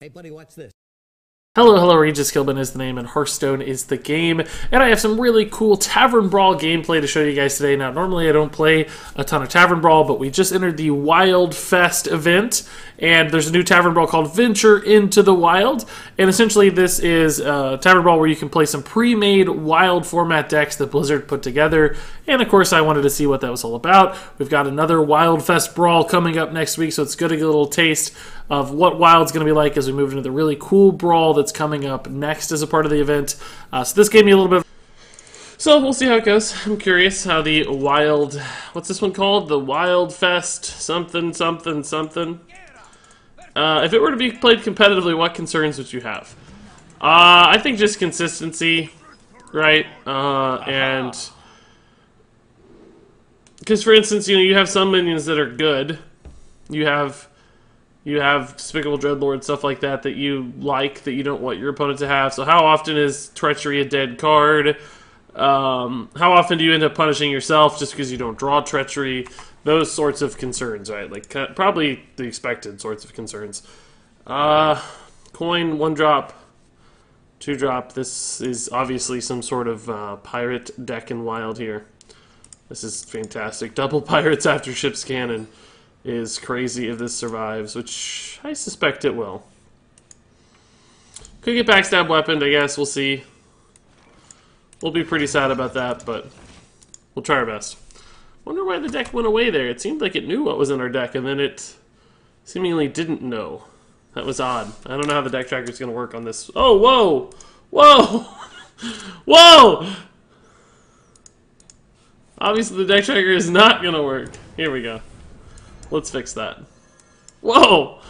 Hey, buddy, watch this. Hello, hello, Regis Kilbin is the name and Hearthstone is the game, and I have some really cool Tavern Brawl gameplay to show you guys today. Now, normally I don't play a ton of Tavern Brawl, but we just entered the Wildfest event, and there's a new Tavern Brawl called Venture into the Wild, and essentially this is Tavern Brawl where you can play some pre-made wild format decks that Blizzard put together, and of course I wanted to see what that was all about. We've got another Wildfest Brawl coming up next week, so it's good to get a little taste of what Wild's going to be like as we move into the really cool Brawl that's coming up next as a part of the event. So this gave me a little bit of... So we'll see how it goes. I'm curious how the Wild... What's this one called? The Wildfest something something something. If it were to be played competitively, what concerns would you have? I think just consistency, right? And... Because, for instance, you have some minions that are good. You have Despicable Dreadlord, stuff like that you like, that you don't want your opponent to have. So how often is Treachery a dead card? How often do you end up punishing yourself just because you don't draw Treachery? Those sorts of concerns, right? Like, probably the expected sorts of concerns. Coin, 1-drop, 2-drop. This is obviously some sort of pirate deck in Wild here. This is fantastic. Double pirates after ship's cannon is crazy if this survives, which I suspect it will. Could get backstab weaponed, I guess. We'll see. We'll be pretty sad about that, but we'll try our best. Wonder why the deck went away there. It seemed like it knew what was in our deck, and then it seemingly didn't know. That was odd. I don't know how the deck tracker is going to work on this. Oh, whoa! Whoa! Whoa! Obviously, the deck tracker is not going to work. Here we go. Let's fix that. Whoa!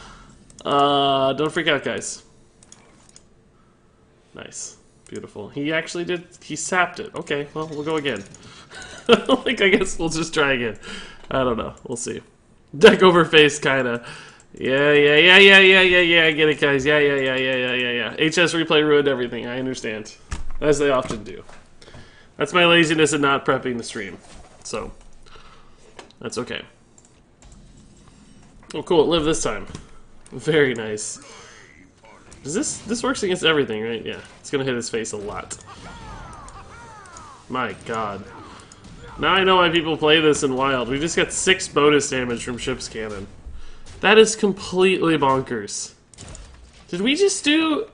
Don't freak out, guys. Nice. Beautiful. He actually did... He sapped it. Okay, well, we'll go again. I guess we'll just try again. I don't know. We'll see. Deck overface, kinda. Yeah. I get it, guys. Yeah. HS replay ruined everything. I understand. As they often do. That's my laziness in not prepping the stream. So, that's okay. Oh, cool, it lived this time. Very nice. Does this works against everything, right? Yeah, it's gonna hit his face a lot. My god. Now I know why people play this in Wild. We just got 6 bonus damage from ship's cannon. That is completely bonkers. Did we just do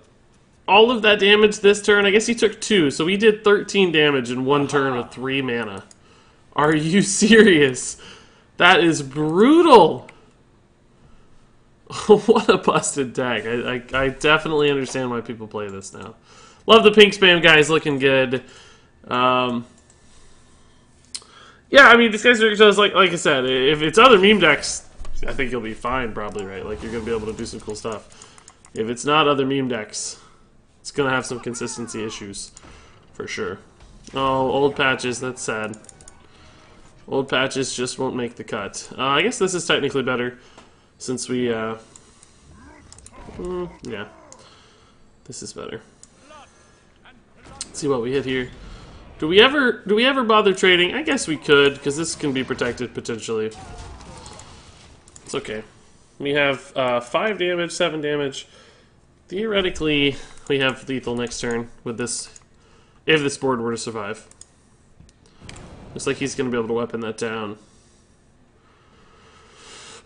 all of that damage this turn? I guess he took 2, so we did 13 damage in 1 turn with 3 mana. Are you serious? That is brutal! What a busted deck. I definitely understand why people play this now. Love the pink spam guys, looking good. Yeah, I mean, these guys are just, like I said, if it's other meme decks, I think you'll be fine probably, right? Like, you're going to be able to do some cool stuff. If it's not other meme decks, it's going to have some consistency issues, for sure. Oh, old patches, that's sad. Old patches just won't make the cut. I guess this is technically better. Since we, yeah. This is better. Let's see what we hit here. Do we ever bother trading? I guess we could, because this can be protected, potentially. It's okay. We have 5 damage, 7 damage. Theoretically, we have lethal next turn with this, if this board were to survive. Looks like he's going to be able to weapon that down.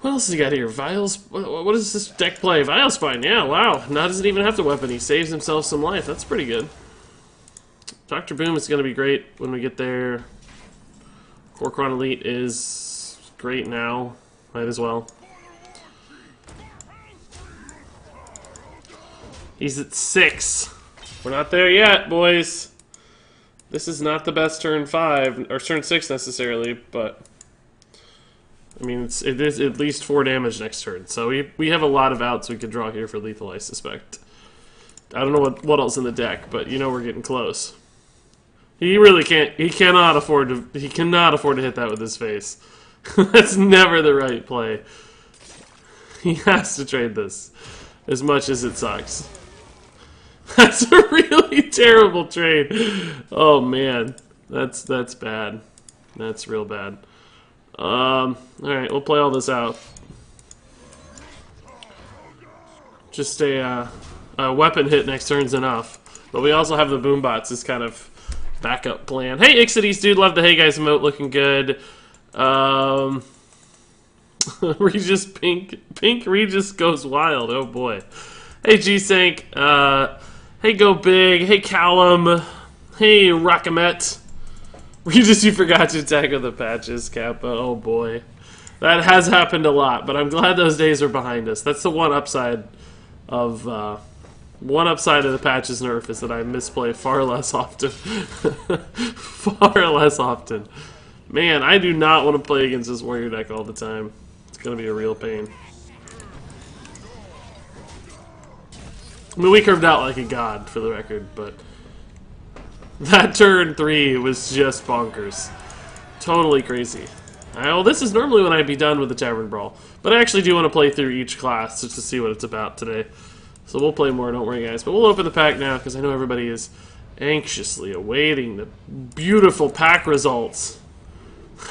What else has he got here? Vials? What does this deck play? Vilespine, yeah, wow. Now doesn't even have to weapon. He saves himself some life. That's pretty good. Dr. Boom is going to be great when we get there. Kor'kron Elite is great now. Might as well. He's at 6. We're not there yet, boys. This is not the best turn 5, or turn 6 necessarily, but... I mean, it is at least 4 damage next turn, so we have a lot of outs we could draw here for lethal, I suspect. I don't know what else in the deck, but you know we're getting close. He really can't. He cannot afford to. He cannot afford to hit that with his face. That's never the right play. He has to trade this, as much as it sucks. That's a really terrible trade. Oh man, that's bad. That's real bad. Alright, we'll play all this out. Just a weapon hit next turn's enough. But we also have the boombots as kind of backup plan. Hey, Ixides, dude, love the Hey Guys emote, looking good. Regis Pink Regis goes wild. Oh boy. Hey G-Sync. Hey Go Big. Hey Callum. Hey Rockamet. Regis, you forgot to tag with the patches, Kappa. Oh boy. That has happened a lot, but I'm glad those days are behind us. That's the one upside of the patches nerf is that I misplay far less often. Far less often. Man, I do not want to play against this warrior deck all the time. It's going to be a real pain. I mean, we curved out like a god, for the record, but that turn 3 was just bonkers. Totally crazy. Well, this is normally when I'd be done with the Tavern Brawl, but I actually do want to play through each class just to see what it's about today. So we'll play more, don't worry guys. But we'll open the pack now, because I know everybody is anxiously awaiting the beautiful pack results.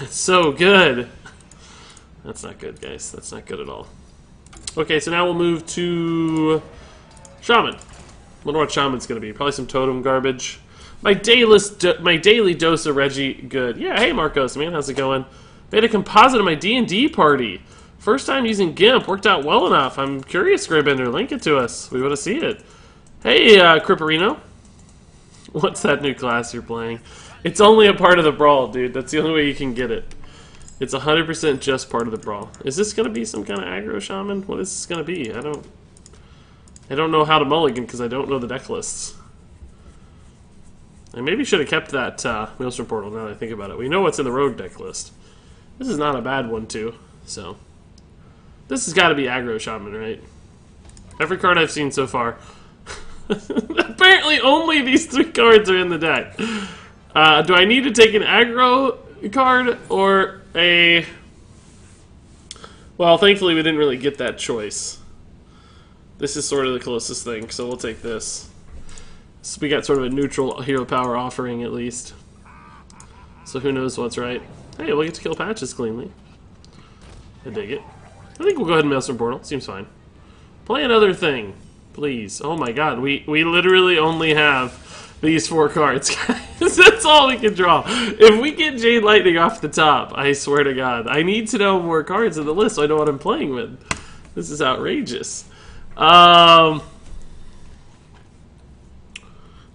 It's so good. That's not good, guys. That's not good at all. Okay, so now we'll move to Shaman. Wonder what Shaman's going to be. Probably some totem garbage. My daily dose of Reggie good. Yeah, hey Marcos, man, how's it going? Made a composite of my D&D party. First time using GIMP. Worked out well enough. I'm curious, Graybender. Link it to us. We want to see it. Hey, Cripperino. What's that new class you're playing? It's only a part of the brawl, dude. That's the only way you can get it. It's 100% just part of the brawl. Is this going to be some kind of aggro shaman? What is this going to be? I don't know how to mulligan because I don't know the deck lists. I maybe should have kept that Maelstrom Portal now that I think about it. We know what's in the rogue deck list. This is not a bad one, too. So, this has got to be aggro shaman, right? Every card I've seen so far. Apparently only these 3 cards are in the deck. Do I need to take an aggro card or a... Well, thankfully we didn't really get that choice. This is sort of the closest thing, so we'll take this. So we got sort of a neutral hero power offering at least. So who knows what's right. Hey, we'll get to kill patches cleanly. I dig it. I think we'll go ahead and Maelstrom Portal. Seems fine. Play another thing, please. Oh my god, we literally only have these 4 cards, guys. That's all we can draw. If we get Jade Lightning off the top, I swear to god, I need to know more cards in the list so I know what I'm playing with. This is outrageous. Don't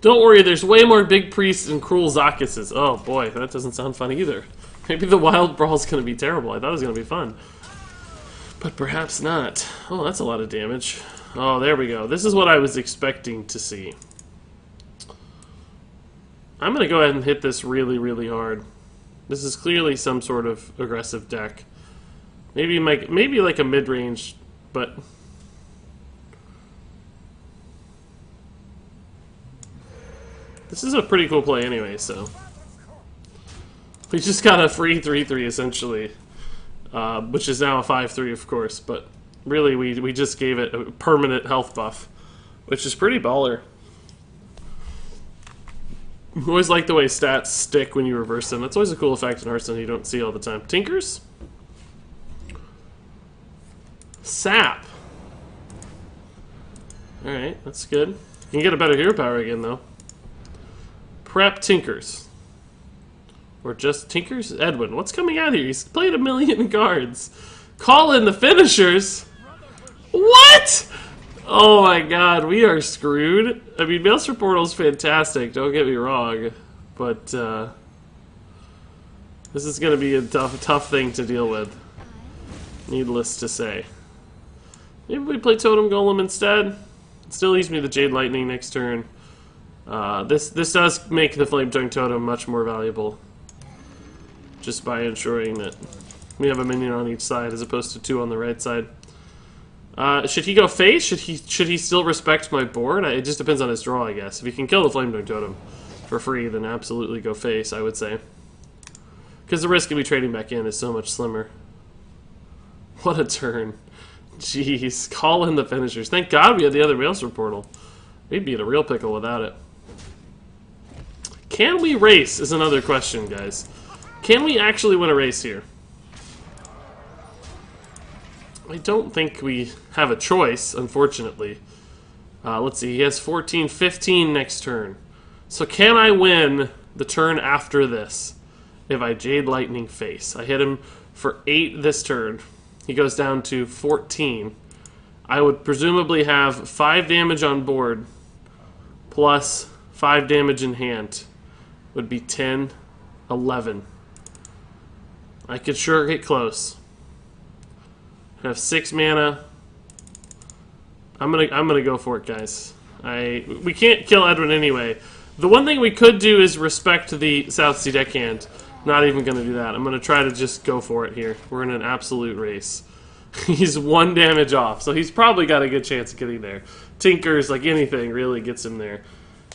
worry, there's way more Big Priests and Cruel Zakuses. Oh boy, that doesn't sound fun either. Maybe the Wild Brawl's gonna be terrible. I thought it was gonna be fun. But perhaps not. Oh, that's a lot of damage. Oh, there we go. This is what I was expecting to see. I'm gonna go ahead and hit this really, really hard. This is clearly some sort of aggressive deck. Maybe like a mid-range, but... This is a pretty cool play anyway, so... We just got a free 3/3 essentially, which is now a 5/3 of course, but really we just gave it a permanent health buff, which is pretty baller. I always like the way stats stick when you reverse them. That's always a cool effect in Hearthstone you don't see all the time. Tinkers? Sap. Alright, that's good. You can get a better hero power again though. Prep Tinkers. Or just Tinkers? Edwin, what's coming out here? He's played 1 million cards. Call in the finishers? What? Oh my god, we are screwed. I mean, Maelstrom Portal's fantastic, don't get me wrong. But, this is going to be a tough thing to deal with. Needless to say. Maybe we play Totem Golem instead? It still leaves me the Jade Lightning next turn. This does make the Flame Tongue Totem much more valuable. Just by ensuring that we have a minion on each side as opposed to 2 on the right side. Should he go face? Should he still respect my board? It just depends on his draw, I guess. If he can kill the Flame Tongue Totem for free, then absolutely go face, I would say. Because the risk of me trading back in is so much slimmer. What a turn. Jeez, call in the finishers. Thank God we had the other Maelstrom Portal. We'd be in a real pickle without it. Can we race is another question, guys. Can we actually win a race here? I don't think we have a choice, unfortunately. Let's see, he has 14, 15 next turn. So can I win the turn after this if I Jade Lightning face? I hit him for 8 this turn. He goes down to 14. I would presumably have 5 damage on board plus 5 damage in hand. Would be 10, 11. I could sure get close. I have 6 mana. I'm gonna go for it, guys. We can't kill Edwin anyway. The one thing we could do is respect the South Sea deckhand. Not even gonna do that. I'm gonna try to just go for it here. We're in an absolute race. He's 1 damage off, so he's probably got a good chance of getting there. Tinkers, like anything, really gets him there.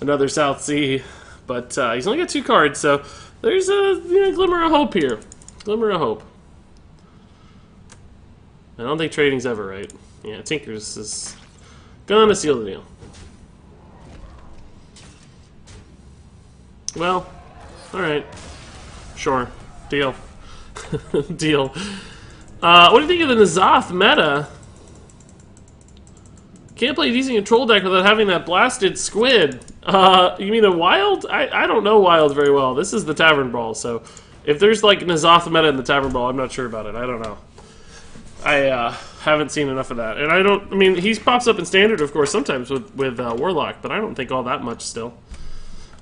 Another South Sea, but he's only got 2 cards, so there's a glimmer of hope here. Glimmer of hope. I don't think trading's ever right. Yeah, Tinkers is gonna seal the deal. Well, alright. Sure. Deal. Deal. What do you think of the N'Zoth meta? Can't play a decent control deck without having that blasted squid. You mean a Wild? I don't know Wild very well. This is the Tavern Brawl, so if there's like N'Zoth meta in the Tavern Brawl, I'm not sure about it. I don't know. I haven't seen enough of that. And I mean, he pops up in Standard, of course, sometimes with Warlock, but I don't think all that much still.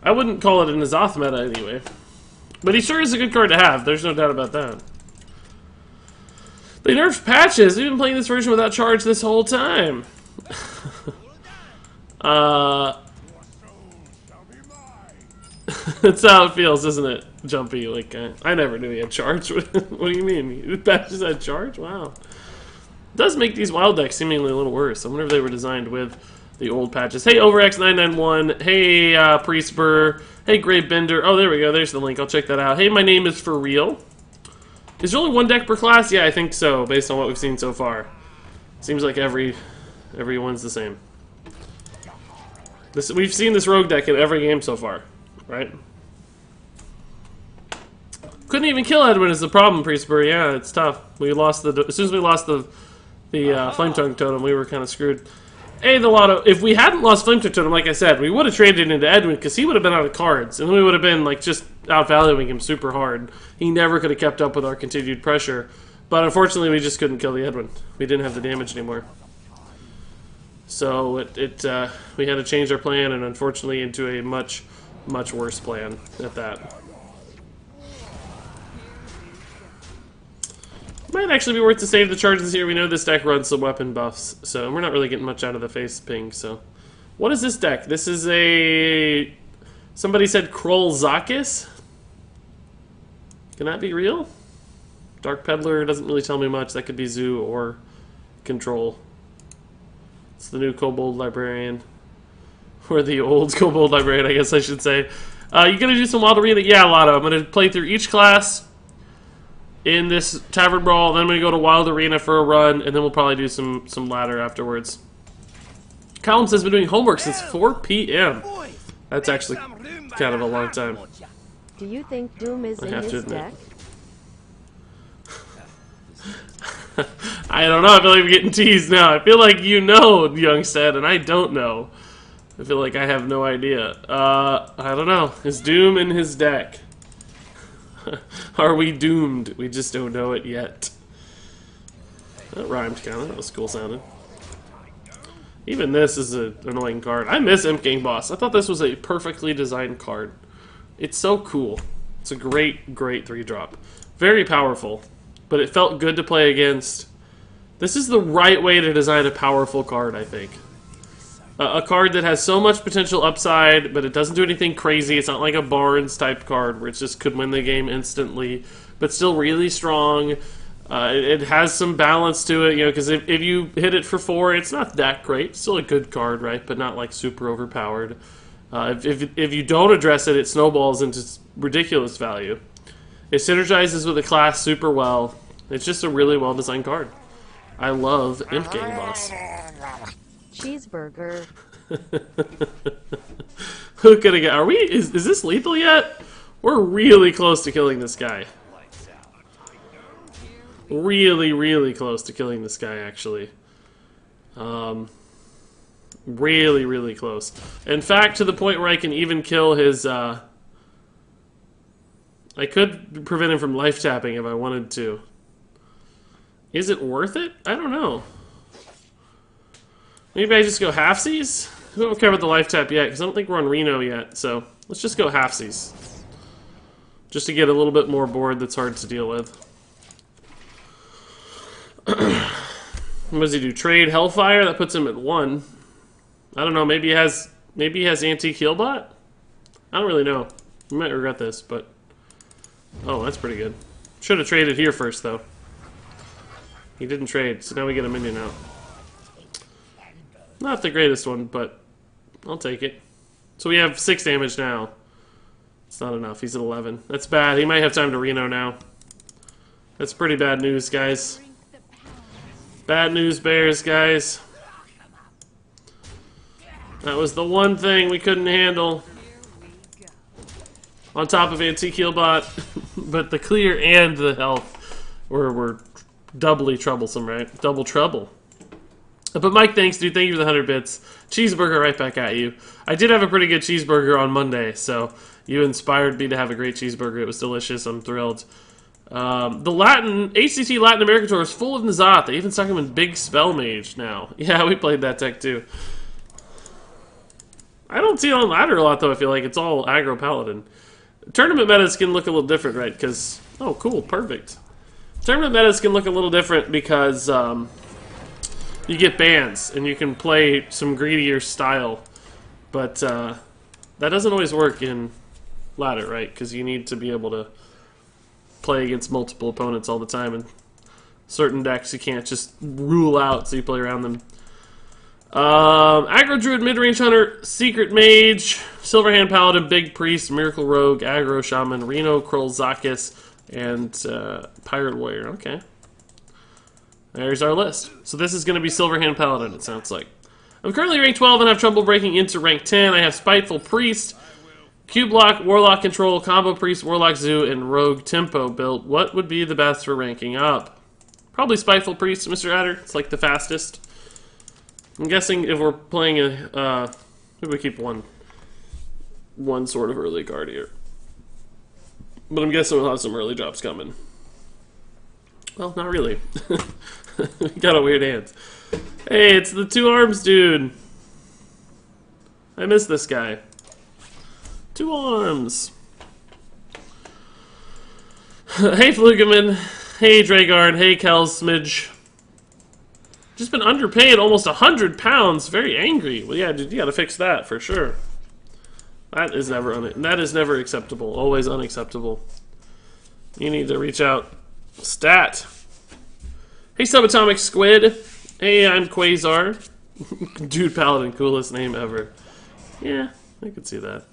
I wouldn't call it a N'Zoth meta anyway. But he sure is a good card to have, there's no doubt about that. They nerfed patches. We've been playing this version without charge this whole time. That's how it feels, isn't it? Jumpy, like, I never knew he had charge. What do you mean? The patches had charge? Wow. It does make these wild decks seemingly a little worse. I wonder if they were designed with the old patches. Hey, OverX991. Hey, Priestburr. Hey, Grey Bender. Oh, there we go. There's the link. I'll check that out. Hey, my name is For Real. Is there only 1 deck per class? Yeah, I think so, based on what we've seen so far. Seems like everyone's the same. We've seen this rogue deck in every game so far, right? Couldn't even kill Edwin is the problem, Priestburr. Yeah, it's tough. We lost as soon as we lost the Flame Tongue Totem, we were kind of screwed. Hey, the Lotto, if we hadn't lost Flame Tongue Totem, like I said, we would have traded into Edwin because he would have been out of cards, and then we would have been like just outvaluing him super hard. He never could have kept up with our continued pressure, but unfortunately, we just couldn't kill the Edwin. We didn't have the damage anymore, so we had to change our plan, and unfortunately, into a much worse plan at that. Might actually be worth to save the charges here. We know this deck runs some weapon buffs, so we're not really getting much out of the face ping, so. What is this deck? This is a... Somebody said Krolzakis? Can that be real? Dark Peddler doesn't really tell me much. That could be Zoo or Control. It's the new Kobold Librarian. Or the old Kobold Librarian, I guess I should say. You gonna do some Wild Arena? Yeah, Lotto. I'm gonna play through each class in this Tavern Brawl, then I'm going to go to Wild Arena for a run, and then we'll probably do some ladder afterwards. Collins has been doing homework since 4 p.m. That's actually kind of a long time. Do you think Doom is in his deck? I don't know. I feel like we're getting teased now. I feel like you know, Youngstead, and I don't know. I feel like I have no idea. I don't know. Is Doom in his deck? Are we doomed? We just don't know it yet. That rhymed kind of. That was cool sounding. Even this is an annoying card. I miss Imp Gang Boss. I thought this was a perfectly designed card. It's so cool. It's a great 3-drop. Very powerful. But it felt good to play against. This is the right way to design a powerful card, I think. A card that has so much potential upside, but it doesn't do anything crazy. It's not like a Barnes-type card where it just could win the game instantly, but still really strong. It has some balance to it, you know, because if you hit it for 4, it's not that great. It's still a good card, right, but not like super overpowered. If you don't address it, it snowballs into ridiculous value. It synergizes with the class super well. It's just a really well-designed card. I love Imp Gang Boss. Cheeseburger. Who could have got? Are we? Is this lethal yet? We're really close to killing this guy. really, really close to killing this guy, actually. Really, really close. In fact, to the point where I can even kill his, I could prevent him from life tapping if I wanted to. Is it worth it? I don't know. Maybe I just go halfsies? We don't care about the life tap yet, because I don't think we're on Reno yet, so let's just go halfsies. Just to get a little bit more board that's hard to deal with. What does he do? Trade Hellfire? That puts him at 1. I don't know, maybe he has Antique Healbot? I don't really know. We might regret this, but... Oh, that's pretty good. Should have traded here first, though. He didn't trade, so now we get a minion out. Not the greatest one, but I'll take it. So we have 6 damage now. It's not enough. He's at 11. That's bad. He might have time to Reno now. That's pretty bad news, guys. Bad news bears, guys. That was the one thing we couldn't handle. On top of Antique Healbot. But the clear and the health were doubly troublesome, right? Double trouble. But Mike, thanks, dude. Thank you for the 100 bits. Cheeseburger right back at you. I did have a pretty good cheeseburger on Monday, so you inspired me to have a great cheeseburger. It was delicious. I'm thrilled. The HCT Latin America Tour is full of N'Zoth. They even stuck him in Big Spell Mage now. Yeah, we played that deck too. I don't see it on ladder a lot, though. I feel like it's all aggro paladin. Tournament metas can look a little different, right? Because, oh, cool, perfect. Tournament metas can look a little different because you get bans and you can play some greedier style, but that doesn't always work in ladder, right? Because you need to be able to play against multiple opponents all the time, and certain decks you can't just rule out, so you play around them. Aggro Druid, Midrange Hunter, Secret Mage, Silverhand Paladin, Big Priest, Miracle Rogue, Aggro Shaman, Reno, Kroll, Zakis, and Pirate Warrior. Okay. There's our list. So this is going to be Silverhand Paladin, it sounds like. I'm currently rank 12 and have trouble breaking into rank 10. I have Spiteful Priest, Q-Block, Warlock Control, Combo Priest, Warlock Zoo, and Rogue Tempo built. What would be the best for ranking up? Probably Spiteful Priest, Mr. Adder. It's like the fastest. I'm guessing if we're playing a... maybe we keep one sort of early card here. But I'm guessing we'll have some early drops coming. Well, not really. We got a weird hand. Hey, it's the 2 arms dude. I miss this guy. 2 arms. Hey, Flugaman. Hey, Dragard. Hey, Kel Smidge. Just been underpaid almost 100 pounds. Very angry. Well, yeah, dude, you gotta fix that for sure. That is never acceptable. Always unacceptable. You need to reach out. Stat. Hey, Subatomic Squid. Hey, I'm Quasar. Dude Paladin, coolest name ever. Yeah, I could see that.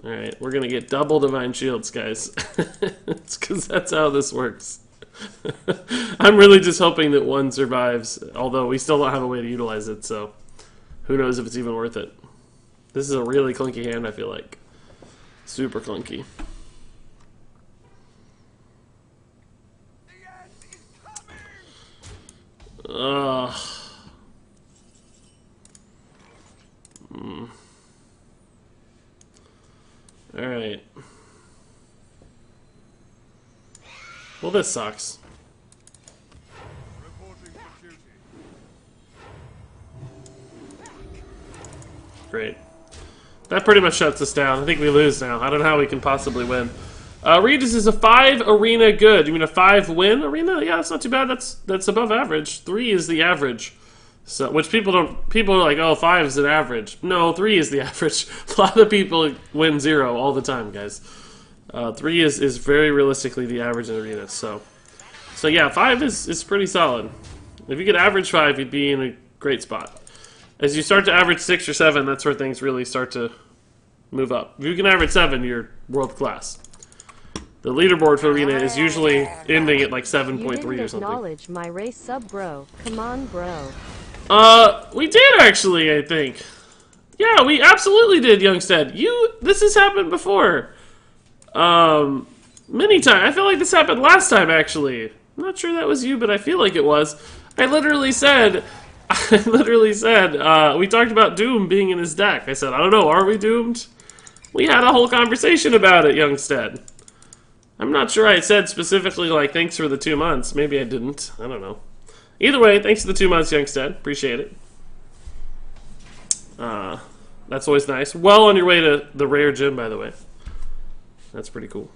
Alright, we're gonna get double Divine Shields, guys. It's because that's how this works. I'm really just hoping that one survives, although we still don't have a way to utilize it, so who knows if it's even worth it. This is a really clunky hand, I feel like. Super clunky. Ugh. Alright. Well, this sucks. Great. That pretty much shuts us down. I think we lose now. I don't know how we can possibly win. Regis is a 5 arena good. You mean a 5 win arena? Yeah, that's not too bad. That's above average. 3 is the average. So, which people are like, oh, 5 is an average. No, 3 is the average. A lot of people win 0 all the time, guys. 3 is very realistically the average in arena. So yeah, 5 is pretty solid. If you could average 5, you'd be in a great spot. As you start to average 6 or 7, that's where things really start to move up. If you can average 7, you're world class. The leaderboard for arena is usually ending at like 7.3 or something. Acknowledge my race sub, bro. Come on, bro. We did actually, I think. Yeah, we absolutely did, Youngstead. This has happened before. Many times. I feel like this happened last time, actually. I'm not sure that was you, but I feel like it was. I literally said, we talked about Doom being in his deck. I said, I don't know, are we doomed? We had a whole conversation about it, Youngstead. I'm not sure I said specifically, like, thanks for the 2 months. Maybe I didn't. I don't know. Either way, thanks for the 2 months, Youngstead. Appreciate it. That's always nice. Well on your way to the rare gym, by the way. That's pretty cool.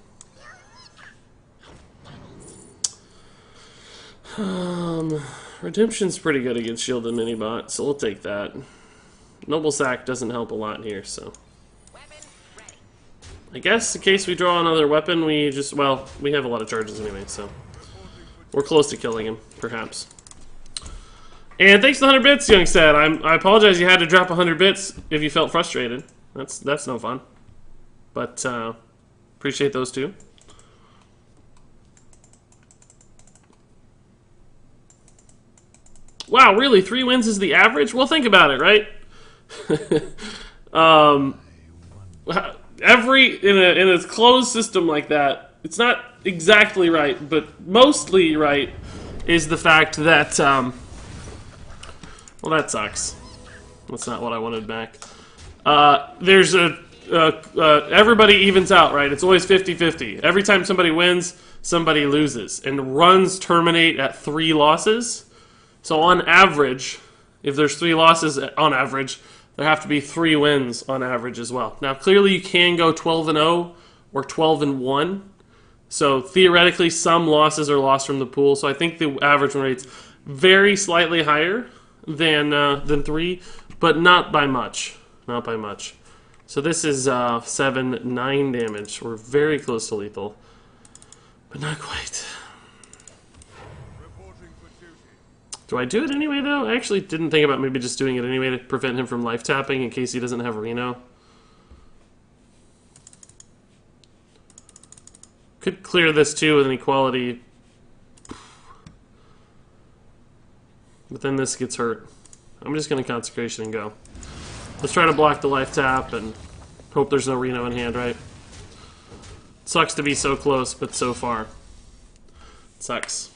Redemption's pretty good against shielded minibot, so we'll take that. Noble Sack doesn't help a lot here, so... I guess in case we draw another weapon, we just... Well, we have a lot of charges anyway, so... We're close to killing him, perhaps. And thanks to 100 bits, Youngstead. I apologize you had to drop 100 bits if you felt frustrated. That's no fun. But, appreciate those two. Wow, really? 3 wins is the average? Well, think about it, right? In a closed system like that, it's not exactly right, but mostly right is the fact that, well, that sucks. That's not what I wanted back. There's everybody evens out, right? It's always 50-50. Every time somebody wins, somebody loses. And runs terminate at 3 losses. So on average, if there's 3 losses on average, there have to be 3 wins on average as well. Now, clearly you can go 12-0 or 12-1. So theoretically, some losses are lost from the pool. So I think the average win rate's very slightly higher than 3, but not by much. Not by much. So this is 7-9 damage. We're very close to lethal, but not quite. Do I do it anyway, though? I actually didn't think about maybe just doing it anyway to prevent him from life tapping in case he doesn't have Reno. Could clear this too with an equality. But then this gets hurt. I'm just going to Consecration and go. Let's try to block the life tap and hope there's no Reno in hand, right? Sucks to be so close, but so far. Sucks.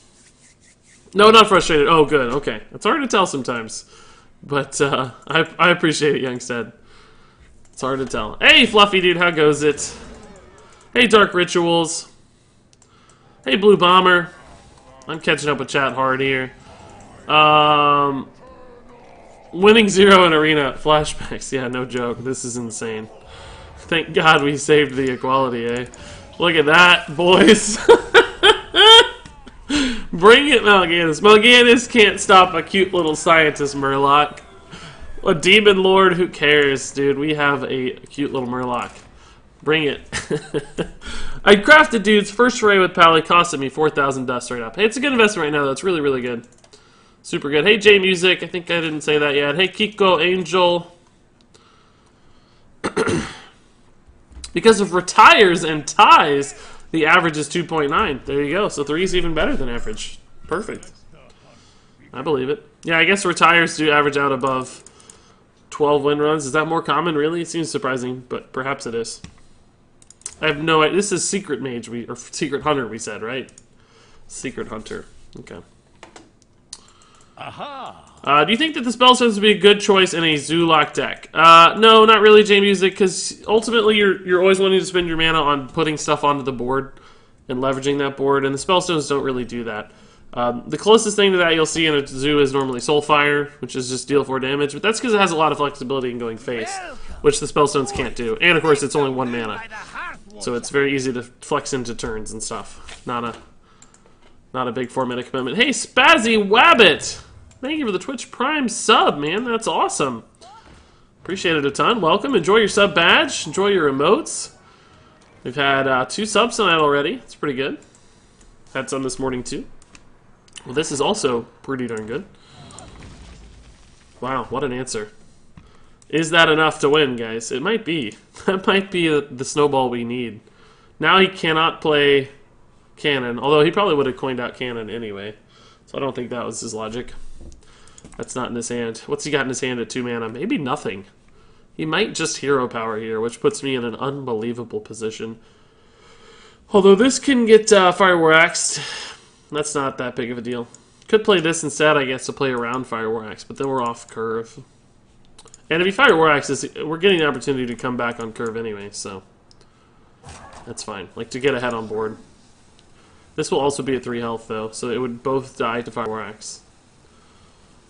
No, not frustrated. Oh, good. Okay. It's hard to tell sometimes. But I appreciate it, Youngstead. It's hard to tell. Hey, Fluffy Dude, how goes it? Hey, Dark Rituals. Hey, Blue Bomber. I'm catching up with chat hard here. Winning 0 in Arena. Flashbacks. Yeah, no joke. This is insane. Thank God we saved the equality, eh? Look at that, boys. Bring it, Mal'Ganis. Mal'Ganis can't stop a cute little scientist Murloc. A demon lord, who cares, dude? We have a cute little Murloc. Bring it. I crafted dude's first array with Pally, costed me 4,000 dust straight up. Hey, it's a good investment right now. That's really, really good. Super good. Hey, J Music. I think I didn't say that yet. Hey, Kiko Angel. Because of retires and ties, the average is 2.9. There you go. So 3 is even better than average. Perfect. I believe it. Yeah, I guess retires do average out above 12 win runs. Is that more common, really? It seems surprising, but perhaps it is. I have no idea. This is Secret Mage, or Secret Hunter, we said, right? Secret Hunter. Okay. Aha. Do you think that the spell stones would be a good choice in a Zoolock deck? No, not really, J-Music, because ultimately you're always wanting to spend your mana on putting stuff onto the board and leveraging that board, and the spell stones don't really do that. The closest thing to that you'll see in a zoo is normally Soulfire, which is just deal 4 damage, but that's because it has a lot of flexibility in going face, which the spell stones can't do. And of course, it's only 1 mana, so it's very easy to flex into turns and stuff. Not a big 4-mana commitment. Hey, Spazzy Wabbit! Thank you for the Twitch Prime sub, man. That's awesome. Appreciate it a ton. Welcome. Enjoy your sub badge. Enjoy your emotes. We've had 2 subs tonight already. It's pretty good. Had some this morning, too. Well, this is also pretty darn good. Wow, what an answer. Is that enough to win, guys? It might be. That might be the snowball we need. Now he cannot play Cannon, although he probably would have coined out Cannon anyway. So I don't think that was his logic. That's not in his hand. What's he got in his hand at 2 mana? Maybe nothing. He might just hero power here, which puts me in an unbelievable position. Although this can get Fire War Axed, that's not that big of a deal. Could play this instead, I guess, to play around Fire War Axe, but then we're off curve. And if he Fire War Axes, we're getting the opportunity to come back on curve anyway, so that's fine. Like, to get ahead on board. This will also be at 3 health, though, so it would both die to Fire War Axe.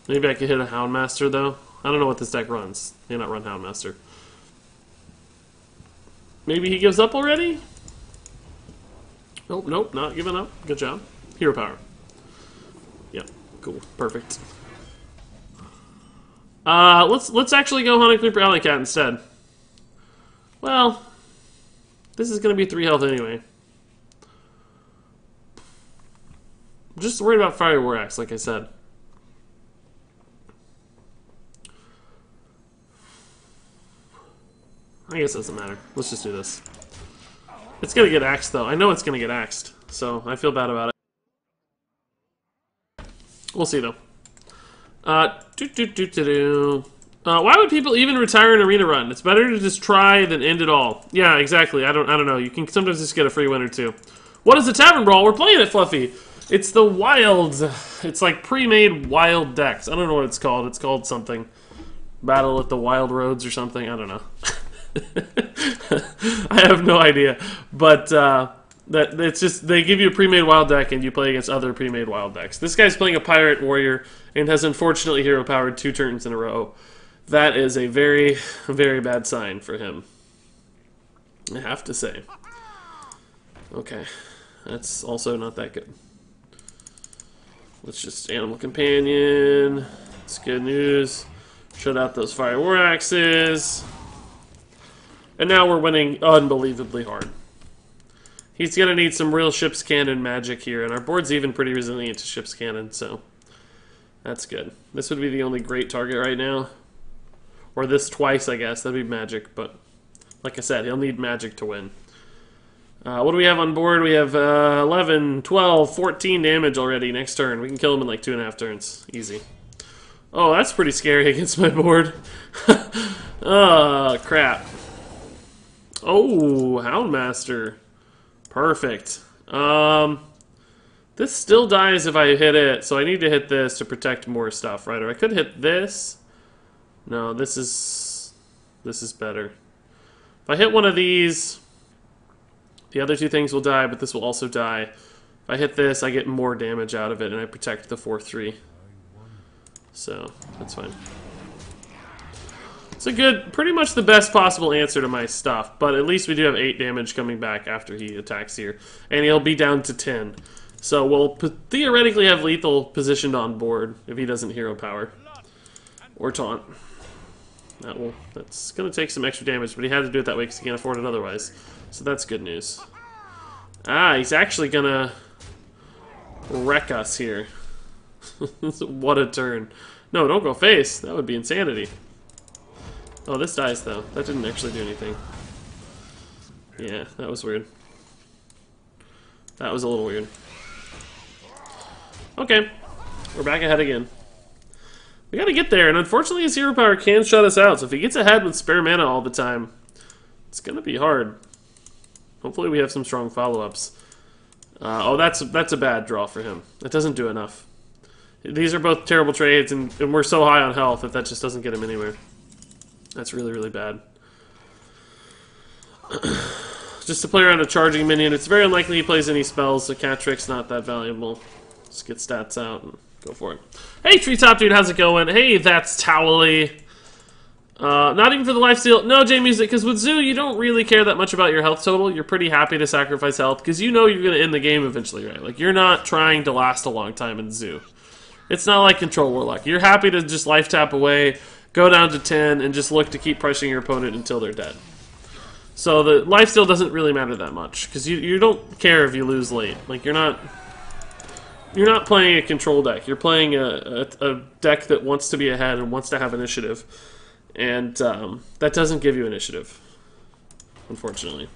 Maybe I could hit a Houndmaster, though. I don't know what this deck runs. May not run Houndmaster. Maybe he gives up already? Nope, nope, not giving up. Good job. Hero power. Yep, cool, perfect. Let's actually go Hunting Creeper Alley Cat instead. Well, this is gonna be 3 health anyway. I'm just worried about Fire War Axe, like I said. I guess it doesn't matter. Let's just do this. It's gonna get axed, though. I know it's gonna get axed, so I feel bad about it. We'll see, though. Why would people even retire an arena run? It's better to just try than end it all. Yeah, exactly. I don't know. You can sometimes just get a free win or two. What is the Tavern Brawl? We're playing it, Fluffy. It's the wild. It's like pre-made wild decks. I don't know what it's called. It's called something. Battle at the Wild Roads or something. I don't know. I have no idea, but that it's just they give you a pre-made wild deck and you play against other pre-made wild decks. This guy's playing a pirate warrior and has unfortunately hero powered 2 turns in a row. That is a very, very bad sign for him, I have to say. Okay, that's also not that good. Let's just Animal Companion. It's good news. Shut out those Fire War Axes. And now we're winning unbelievably hard. He's going to need some real Ship's Cannon magic here, and our board's even pretty resilient to Ship's Cannon, so that's good. This would be the only great target right now. Or this twice, I guess. That'd be magic, but like I said, he'll need magic to win. What do we have on board? We have 11, 12, 14 damage already next turn. We can kill him in like 2.5 turns. Easy. Oh, that's pretty scary against my board. Oh, crap. Oh, Houndmaster. Perfect. This still dies if I hit it, so I need to hit this to protect more stuff, right? Or I could hit this. No, this is better. If I hit one of these, the other 2 things will die, but this will also die. If I hit this, I get more damage out of it, and I protect the 4/3. So, that's fine. It's a good, pretty much the best possible answer to my stuff, but at least we do have 8 damage coming back after he attacks here. And he'll be down to 10. So we'll theoretically have lethal positioned on board if he doesn't hero power. Or taunt. That's going to take some extra damage, but he had to do it that way because he can't afford it otherwise. So that's good news. Ah, he's actually going to wreck us here. What a turn. No, don't go face. That would be insanity. Oh, this dies, though. That didn't actually do anything. Yeah, that was weird. That was a little weird. Okay. We're back ahead again. We gotta get there, and unfortunately his hero power can shut us out, so if he gets ahead with spare mana all the time, it's gonna be hard. Hopefully we have some strong follow-ups. Oh, that's a bad draw for him. That doesn't do enough. These are both terrible trades, and we're so high on health that just doesn't get him anywhere. That's really, really bad. Just to play around a charging minion, it's very unlikely he plays any spells, so Cat Trick's not that valuable. Just get stats out and go for it. Hey, Treetop Dude, how's it going? Hey, that's Towley. Not even for the lifesteal. No, J-Music, because with Zoo, you don't really care that much about your health total. You're pretty happy to sacrifice health, because you know you're going to end the game eventually, right? Like, you're not trying to last a long time in Zoo. It's not like Control Warlock. You're happy to just life tap away, go down to 10, and just look to keep pressuring your opponent until they're dead. So the lifesteal doesn't really matter that much, because you don't care if you lose late. Like, you're not playing a control deck. You're playing a deck that wants to be ahead and wants to have initiative. And that doesn't give you initiative, unfortunately.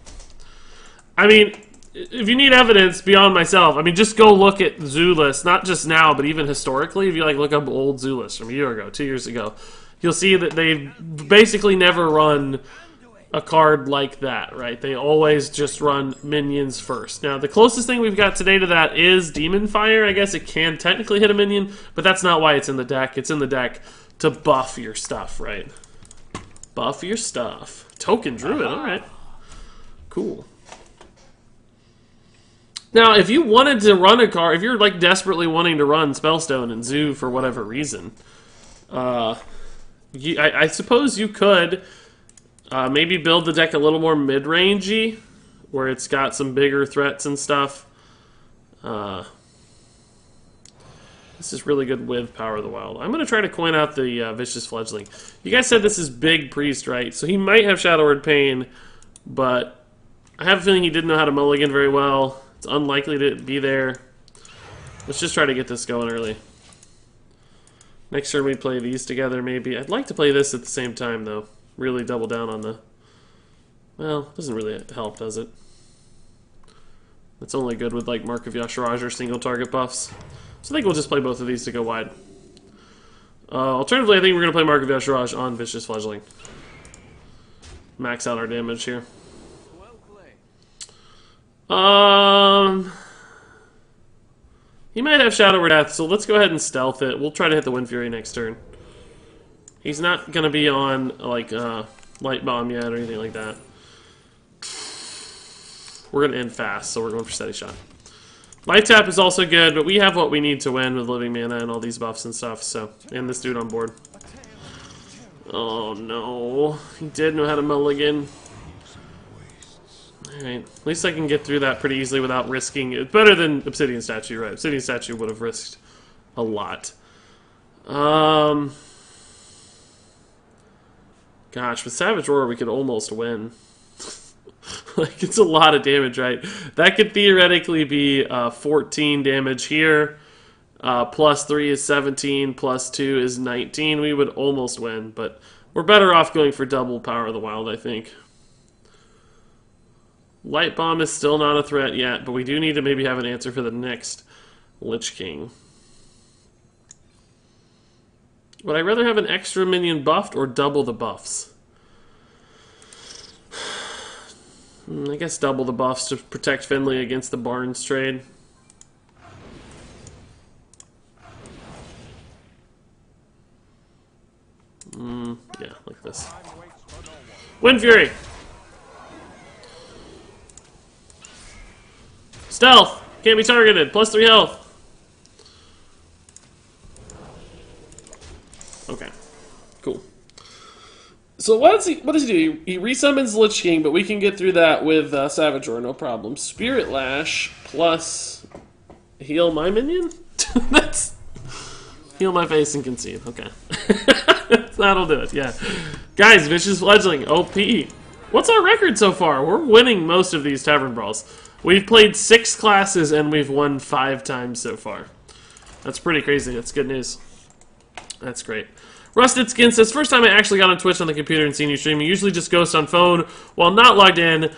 I mean, if you need evidence beyond myself, I mean, just go look at Zoo lists, not just now, but even historically. If you look up old Zoo lists from a year ago, 2 years ago, you'll see that they've basically never run a card like that, right? They always just run minions first. Now, the closest thing we've got today to that is Demon Fire. I guess it can technically hit a minion, but that's not why it's in the deck. It's in the deck to buff your stuff, right? Buff your stuff. Token Druid, alright. Cool. Now, if you wanted to run a card, if you're like desperately wanting to run Spellstone and Zoo for whatever reason, I suppose you could maybe build the deck a little more mid-rangey, where it's got some bigger threats and stuff. This is really good with Power of the Wild. I'm going to try to coin out the Vicious Fledgling. You guys said this is Big Priest, right? So he might have Shadow Word Pain, but I have a feeling he didn't know how to mulligan very well. It's unlikely to be there. Let's just try to get this going early. Next turn we play these together, maybe. I'd like to play this at the same time, though. Really double down on the... Well, doesn't really help, does it? It's only good with, like, Mark of Yasharaj or single target buffs. So I think we'll just play both of these to go wide. Alternatively, I think we're going to play Mark of Yasharaj on Vicious Fledgling. Max out our damage here. He might have Shadow Word Death, so let's go ahead and stealth it. We'll try to hit the Wind Fury next turn. He's not going to be on, like, Light Bomb yet or anything like that. We're going to end fast, so we're going for Steady Shot. Light Tap is also good, but we have what we need to win with Living Mana and all these buffs and stuff, so... And this dude on board. Oh, no. He did know how to mulligan. Alright, at least I can get through that pretty easily without risking... It's better than Obsidian Statue, right? Obsidian Statue would have risked a lot. Gosh, with Savage Roar we could almost win. Like, it's a lot of damage, right? That could theoretically be 14 damage here. Plus 3 is 17, plus 2 is 19. We would almost win, but we're better off going for double Power of the Wild, I think. Light Bomb is still not a threat yet, but we do need to maybe have an answer for the next Lich King. Would I rather have an extra minion buffed or double the buffs? I guess double the buffs to protect Finley against the Barnes trade. Yeah, like this. Wind Fury! Stealth! Can't be targeted. Plus 3 health. Okay. Cool. So what does he do? He resummons Lich King, but we can get through that with Savage Roar, no problem. Spirit Lash plus heal my minion? That's... Heal my face and concede. Okay. That'll do it, yeah. Guys, Vicious Fledgling, OP. What's our record so far? We're winning most of these Tavern Brawls. We've played 6 classes and we've won 5 times so far. That's pretty crazy. That's good news. That's great. Rusted Skin says, first time I actually got on Twitch on the computer and seen you stream. You usually just ghost on phone while not logged in.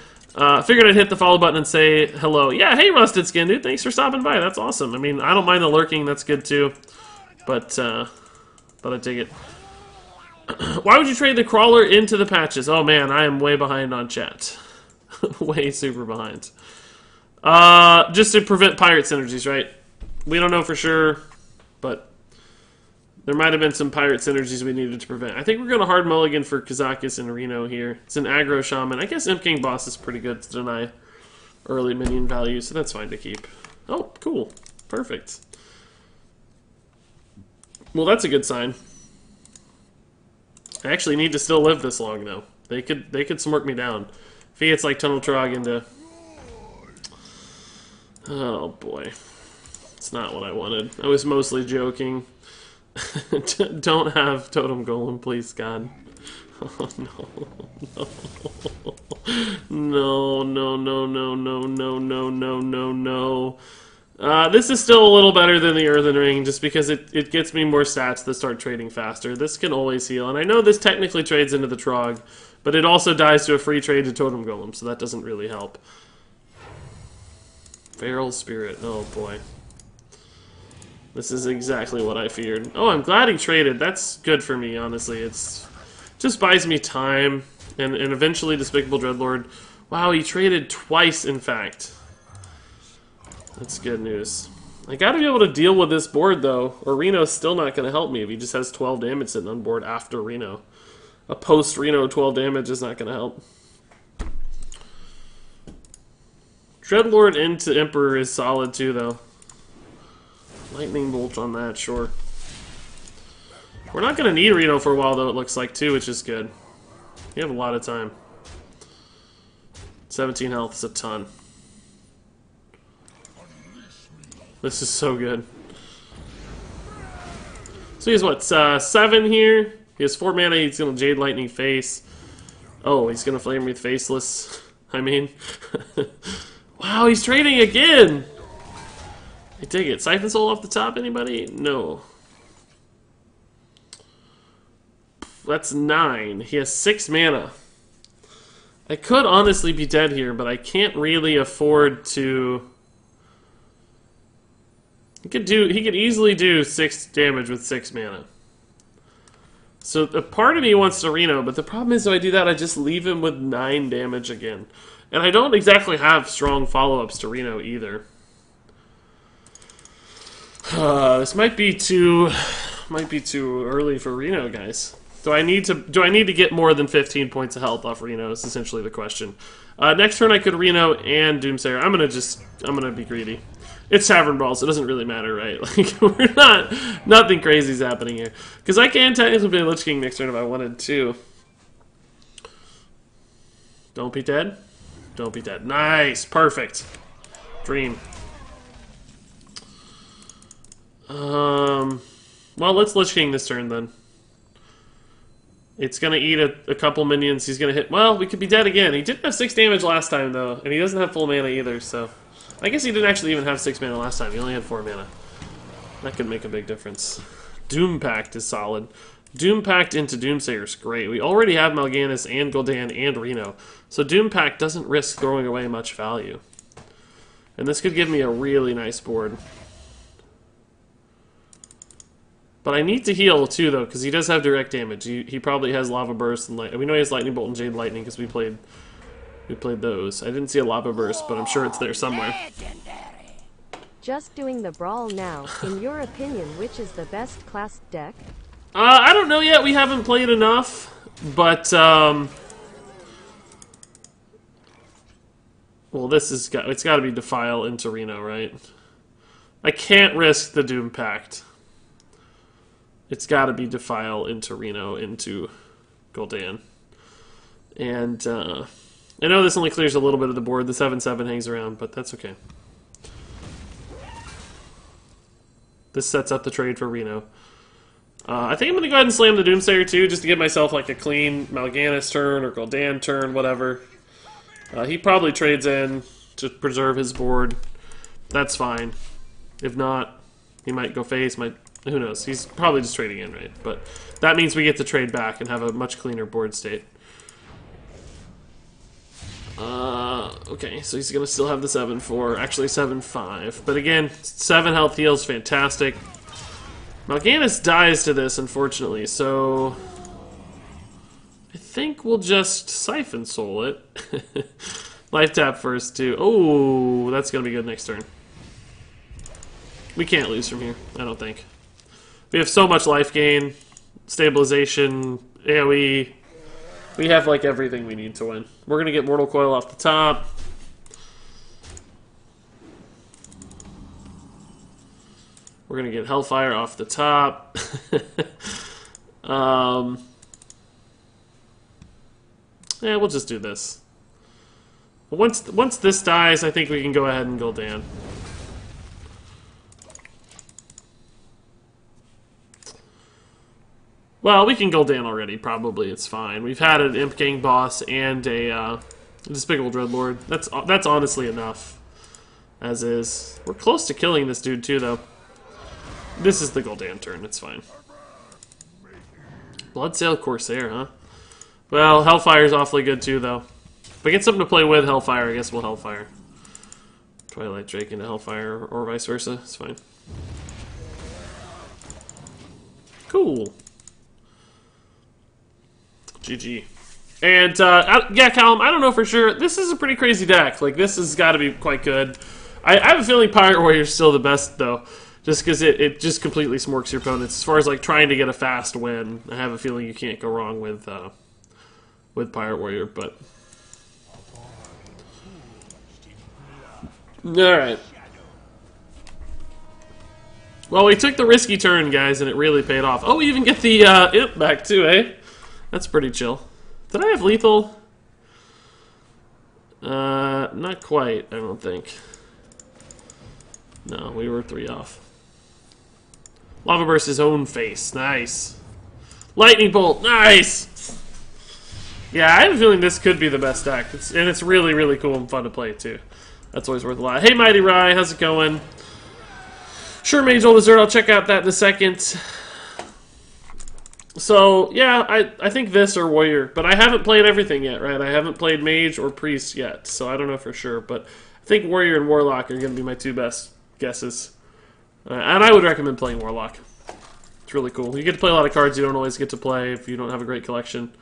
Figured I'd hit the follow button and say hello. Yeah, hey Rusted Skin, dude. Thanks for stopping by. That's awesome. I mean, I don't mind the lurking. That's good too. But I dig it. Why would you trade the Crawler into the patches? Oh man, I am way behind on chat. Way super behind. Just to prevent pirate synergies, right? We don't know for sure, but there might have been some pirate synergies we needed to prevent. I think we're going to hard mulligan for Kazakis and Reno here. It's an aggro shaman. I guess Imp King Boss is pretty good to deny early minion value, so that's fine to keep. Oh, cool. Perfect. Well, that's a good sign. I actually need to still live this long, though. They could smirk me down. If he gets, like, Tunnel Trog into... Oh, boy. It's not what I wanted. I was mostly joking. Don't have Totem Golem, please, God. Oh, no. No. No, no, no, no, no, no, no, no, no. This is still a little better than the Earthen Ring, just because it gets me more stats that start trading faster. This can always heal, and I know this technically trades into the Trog, but it also dies to a free trade to Totem Golem, so that doesn't really help. Feral Spirit, oh boy. This is exactly what I feared. Oh, I'm glad he traded. That's good for me, honestly. It's just buys me time, and eventually Despicable Dreadlord. Wow, he traded twice, in fact. That's good news. I gotta be able to deal with this board, though, or Reno's still not gonna help me if he just has 12 damage sitting on board after Reno. A post-Reno 12 damage is not gonna help. Dreadlord into Emperor is solid, too, though. Lightning Bolt on that, sure. We're not gonna need Reno for a while, though, it looks like, too, which is good. We have a lot of time. 17 health is a ton. This is so good. So he has what, 7 here? He has 4 mana, he's gonna Jade Lightning Face. Oh, he's gonna Flame Wreath Faceless. I mean... wow, he's trading again! I dig it. Siphon Soul off the top, anybody? No. That's 9. He has 6 mana. I could honestly be dead here, but I can't really afford to... He could easily do 6 damage with 6 mana. So a part of me wants to Reno, but the problem is if I do that, I just leave him with 9 damage again. And I don't exactly have strong follow-ups to Reno either. This might be too early for Reno, guys. Do I need to get more than 15 points of health off Reno? Is essentially the question. Next turn I could Reno and Doomsayer. I'm gonna be greedy. It's Tavern Brawl, so it doesn't really matter, right? Like nothing crazy is happening here. Because I can technically play Lich King next turn if I wanted to. Don't be dead. Don't be dead. Nice, perfect. Dream. Well, let's Lich King this turn then. It's gonna eat a couple minions. He's gonna hit. Well, we could be dead again. He didn't have 6 damage last time though, and he doesn't have full mana either. So, I guess he didn't actually even have 6 mana last time. He only had 4 mana. That could make a big difference. Doom Pact is solid. Doom Pact into Doomsayer is great. We already have Mal'Ganis and Gul'dan and Reno, so Doom Pact doesn't risk throwing away much value. And this could give me a really nice board. But I need to heal too, though, because he does have direct damage. He probably has Lava Burst and we know he has Lightning Bolt and Jade Lightning because we played those. I didn't see a Lava Burst, but I'm sure it's there somewhere. Just doing the brawl now. In your opinion, which is the best class deck? I don't know yet. We haven't played enough, but well, it's got to be Defile into Reno, right? I can't risk the Doom Pact. It's got to be Defile into Reno into Gul'dan. And I know this only clears a little bit of the board. The 7/7 hangs around, but that's okay. This sets up the trade for Reno. I think I'm going to go ahead and slam the Doomsayer too, just to give myself like a clean Mal'Ganis turn or Gul'dan turn, whatever. He probably trades in to preserve his board. That's fine. If not, he might go face, who knows? He's probably just trading in, right? But that means we get to trade back and have a much cleaner board state. Okay, so he's going to still have the 7/4, actually 7/5. But again, 7 health heals, fantastic. Mal'Ganis dies to this, unfortunately, so I think we'll just Siphon Soul it. Life tap first, too. Oh, that's going to be good next turn. We can't lose from here, I don't think. We have so much life gain, stabilization, AoE. We have like everything we need to win. We're going to get Mortal Coil off the top. We're going to get Hellfire off the top. Yeah, we'll just do this. Once this dies, I think we can go ahead and Gul'dan. Well, we can Gul'dan already, probably. It's fine. We've had an Imp Gang boss and a Despicable Dreadlord. That's honestly enough, as is. We're close to killing this dude, too, though. This is the Gul'dan turn. It's fine. Bloodsail Corsair, huh? Well, Hellfire's awfully good, too, though. If I get something to play with Hellfire, I guess we'll Hellfire. Twilight Drake into Hellfire, or vice versa. It's fine. Cool. GG. And, yeah, Callum, I don't know for sure. This is a pretty crazy deck. Like, this has got to be quite good. I have a feeling Pirate Warrior's still the best, though. Just because it just completely smorks your opponents. As far as, like, trying to get a fast win, I have a feeling you can't go wrong with Pirate Warrior, but... Alright. Well, we took the risky turn, guys, and it really paid off. Oh, we even get the imp back, too, eh? That's pretty chill. Did I have lethal? Not quite, I don't think. No, we were 3 off. Lava Burst his own face. Nice. Lightning Bolt. Nice! Yeah, I have a feeling this could be the best deck. And it's really, really cool and fun to play, too. That's always worth a lot. Hey, Mighty Rye. How's it going? Sure, Mage Old Dessert. I'll check out that in a second. So, yeah, I think this or Warrior. But I haven't played everything yet, right? I haven't played Mage or Priest yet. So I don't know for sure. But I think Warrior and Warlock are going to be my 2 best guesses. And I would recommend playing Warlock. It's really cool. You get to play a lot of cards you don't always get to play if you don't have a great collection.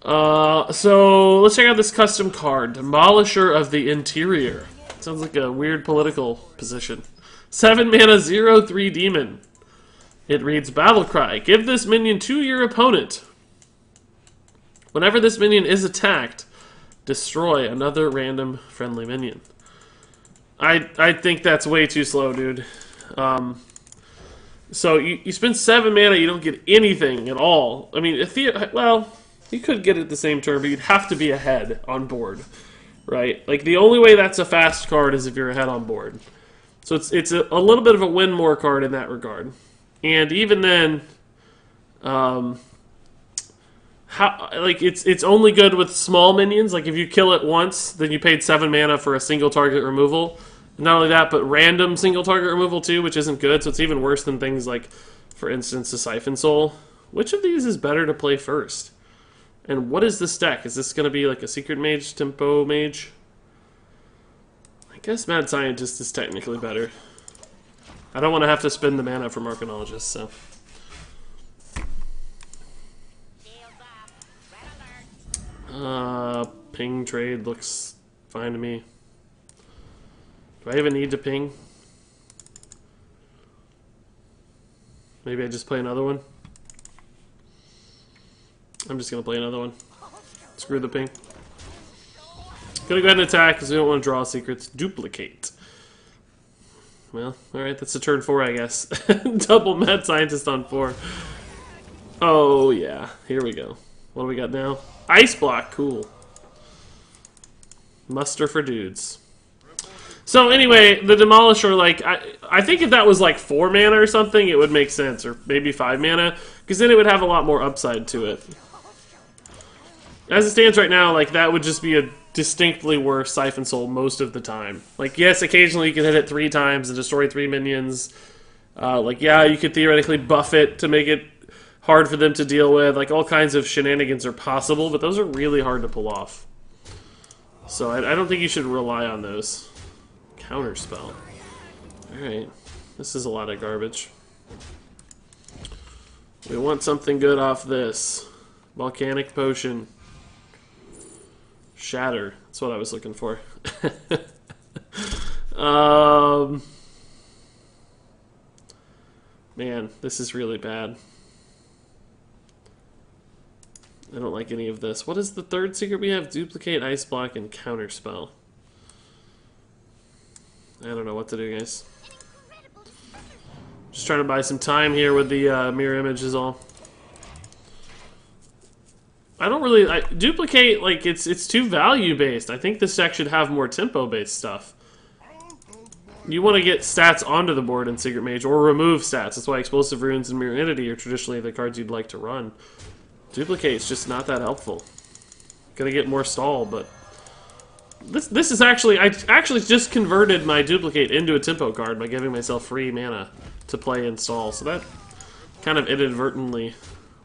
So let's check out this custom card. Demolisher of the Interior. Sounds like a weird political position. 7 mana, 0/3 demon. It reads Battle Cry. Give this minion to your opponent. Whenever this minion is attacked, destroy another random friendly minion. I think that's way too slow, dude. So you spend 7 mana, you don't get anything at all. I mean, well, you could get it at the same turn, but you'd have to be ahead on board, right? Like, the only way that's a fast card is if you're ahead on board. So it's a little bit of a win more card in that regard. And even then, it's only good with small minions. Like, if you kill it once, then you paid 7 mana for a single target removal. Not only that, but random single target removal too, which isn't good. So it's even worse than things like, for instance, the Siphon Soul. Which of these is better to play first? And what is this deck? Is this going to be like a Secret Mage, Tempo Mage? I guess Mad Scientist is technically better. I don't want to have to spend the mana from Arcanologist, so... Ping trade looks fine to me. Do I even need to ping? Maybe I just play another one? I'm just going to play another one. Screw the ping. Gonna go ahead and attack because we don't want to draw secrets. Duplicate. Well, alright, that's a turn 4, I guess. Double Mad Scientist on 4. Oh, yeah. Here we go. What do we got now? Ice Block. Cool. Muster for dudes. So anyway, the Demolisher, like, I think if that was like 4 mana or something, it would make sense. Or maybe 5 mana. Because then it would have a lot more upside to it. As it stands right now, like, that would just be a distinctly worse Siphon Soul most of the time. Like, yes, occasionally you can hit it 3 times and destroy 3 minions. Like, yeah, you could theoretically buff it to make it hard for them to deal with. Like, all kinds of shenanigans are possible, but those are really hard to pull off. So I don't think you should rely on those. Counterspell. Alright. This is a lot of garbage. We want something good off this. Volcanic Potion. Shatter. That's what I was looking for. Man, this is really bad. I don't like any of this. What is the third secret we have? Duplicate, Ice Block, and Counterspell. I don't know what to do, guys. Just trying to buy some time here with the mirror image is all. I don't really... duplicate, like, it's too value-based. I think this deck should have more tempo-based stuff. You want to get stats onto the board in Secret Mage, or remove stats. That's why Explosive Runes and Mirror Entity are traditionally the cards you'd like to run. Duplicate's just not that helpful. Gonna get more stall, but... This is actually... I actually just converted my Duplicate into a tempo card by giving myself free mana to play and stall, so that kind of inadvertently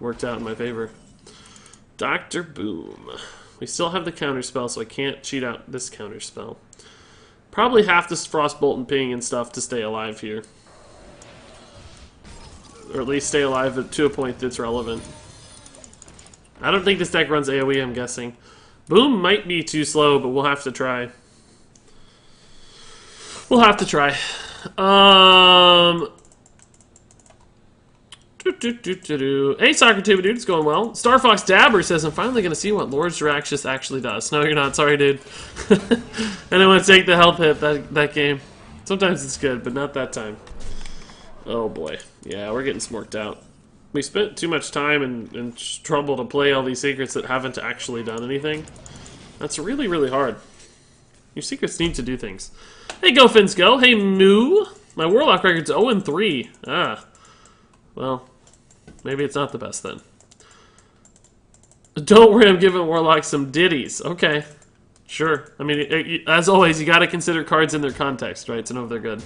worked out in my favor. Dr. Boom. We still have the counterspell, so I can't cheat out this counterspell. Probably have to Frostbolt and Ping and stuff to stay alive here. or at least stay alive to a point that's relevant. I don't think this deck runs AoE, I'm guessing. Boom might be too slow, but we'll have to try. We'll have to try. Hey, Soccer Tuba Dude, it's going well. Star Fox Dabber says, I'm finally going to see what Lord Jiraxis actually does. No, you're not. Sorry, dude. I don't want to take the health hit that game. Sometimes it's good, but not that time. Oh, boy. Yeah, we're getting smorked out. We spent too much time and trouble to play all these secrets that haven't actually done anything. That's really, really hard. Your secrets need to do things. Hey, Go Fins Go. Hey, Moo. My Warlock record's 0-3. Ah. Well, maybe it's not the best then. Don't worry, I'm giving Warlock some ditties. Okay. Sure. I mean, as always, you gotta consider cards in their context, right, to know if they're good.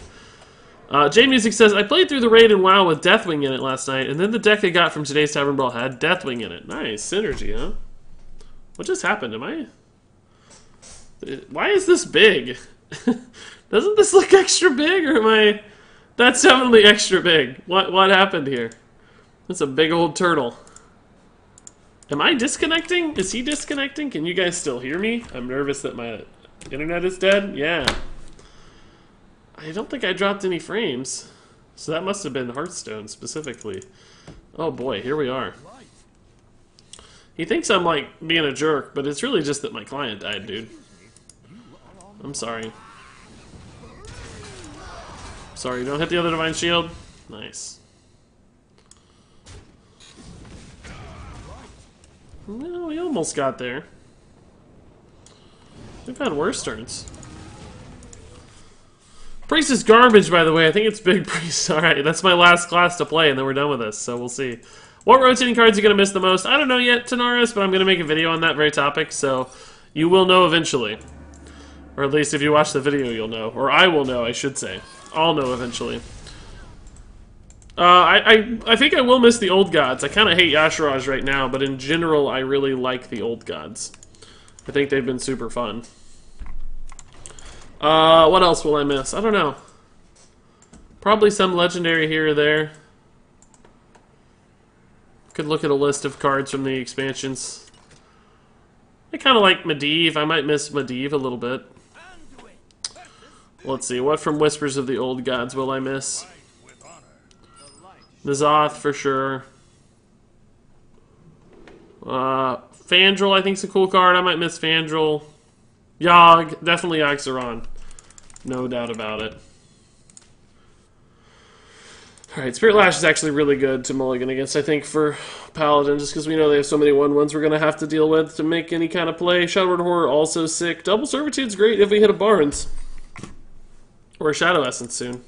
J-Music says, I played through the raid in WoW with Deathwing in it last night, and then the deck I got from today's Tavern Brawl had Deathwing in it. Nice. Synergy, huh? What just happened? Am I... Why is this big? Doesn't this look extra big, or am I... That's definitely extra big. What happened here? That's a big old turtle. Am I disconnecting? Is he disconnecting? Can you guys still hear me? I'm nervous that my internet is dead. Yeah. I don't think I dropped any frames. So that must have been Hearthstone specifically. Oh boy, here we are. He thinks I'm like being a jerk, but it's really just that my client died, dude. I'm sorry. Sorry, don't hit the other Divine Shield. Nice. No, we almost got there. We've had worse turns. Priest is garbage, by the way. I think it's Big Priest. Alright, that's my last class to play, and then we're done with this, so we'll see. What rotating cards are you going to miss the most? I don't know yet, Tanaris, but I'm going to make a video on that very topic, so you will know eventually. Or at least if you watch the video, you'll know. Or I will know, I should say. I'll know eventually. I think I will miss the old gods. I kind of hate Yashiraj right now, but in general, I really like the old gods. I think they've been super fun. What else will I miss? I don't know. Probably some legendary here or there. Could look at a list of cards from the expansions. I kind of like Medivh. I might miss Medivh a little bit. Let's see, what from Whispers of the Old Gods will I miss? N'Zoth for sure. Fandral I think is a cool card. I might miss Fandral. Yogg, definitely Yogg-Saron. No doubt about it. Alright, Spirit Lash is actually really good to mulligan against, I think, for Paladin, just because we know they have so many 1/1s we're going to have to deal with to make any kind of play. Shadowward Horror, also sick. Double Servitude's great if we hit a Barnes. Or a Shadow Essence soon.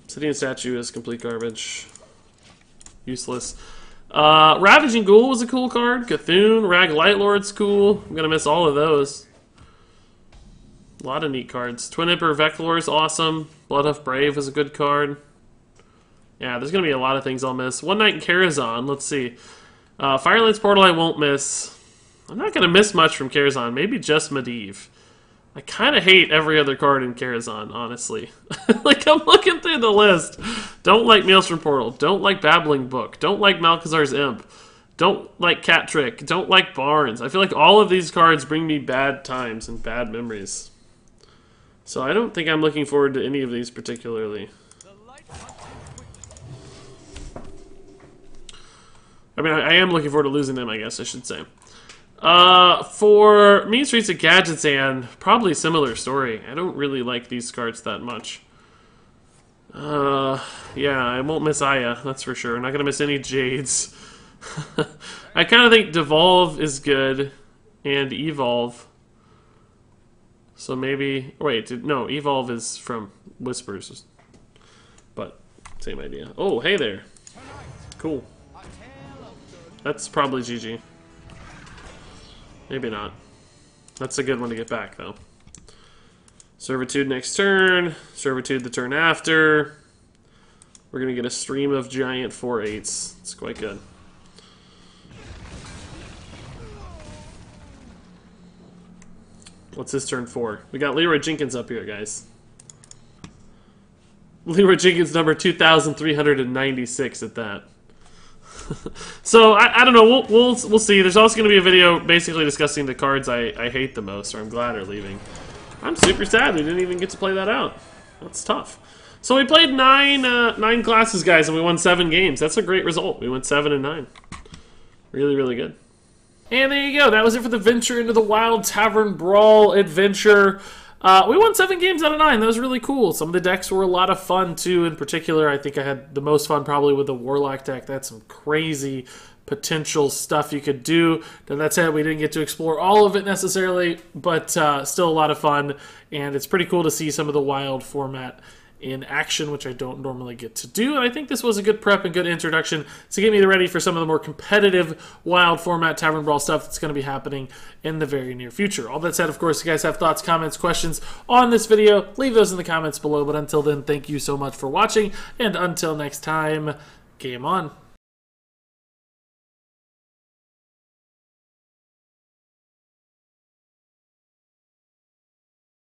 Obsidian Statue is complete garbage. Useless. Ravaging Ghoul was a cool card. Cthulhu, Rag Lightlord's cool. I'm going to miss all of those. A lot of neat cards. Twin Emperor Veclor is awesome. Bloodhuff Brave is a good card. Yeah, there's going to be a lot of things I'll miss. One Night in Karazhan, let's see. Firelance Portal I won't miss. I'm not going to miss much from Karazhan. Maybe just Medivh. I kind of hate every other card in Karazhan, honestly. Like, I'm looking through the list. Don't like Maelstrom Portal. Don't like Babbling Book. Don't like Malkazar's Imp. Don't like Cat Trick. Don't like Barnes. I feel like all of these cards bring me bad times and bad memories. So I don't think I'm looking forward to any of these particularly. I mean, I am looking forward to losing them, I guess I should say. For Mean Streets of Gadgetzan, probably similar story. I don't really like these cards that much. Yeah, I won't miss Aya, that's for sure. I'm not going to miss any Jades. I kind of think Devolve is good, and Evolve. So maybe... Wait, no, Evolve is from Whispers. But, same idea. Oh, hey there. Cool. That's probably GG. Maybe not. That's a good one to get back, though. Servitude next turn. Servitude the turn after. We're going to get a stream of giant 4/8s. It's quite good. What's this turn for? We got Leroy Jenkins up here, guys. Leroy Jenkins number 2,396 at that. So I don't know. We'll see. There's also going to be a video basically discussing the cards I hate the most, or I'm glad are leaving. I'm super sad we didn't even get to play that out. That's tough. So we played nine classes, guys, and we won 7 games. That's a great result. We went 7-9. Really, really good. And there you go. That was it for the venture into the Wild Tavern Brawl adventure. We won 7 games out of 9. That was really cool. Some of the decks were a lot of fun, too. In particular, I think I had the most fun probably with the Warlock deck. That's some crazy potential stuff you could do. Now, that said, we didn't get to explore all of it necessarily, but still a lot of fun. And it's pretty cool to see some of the Wild format in action, which I don't normally get to do. And I think this was a good prep and good introduction to get me ready for some of the more competitive Wild format Tavern Brawl stuff that's going to be happening in the very near future. All that said, of course, if you guys have thoughts, comments, questions on this video, leave those in the comments below. But until then, thank you so much for watching. And until next time, game on.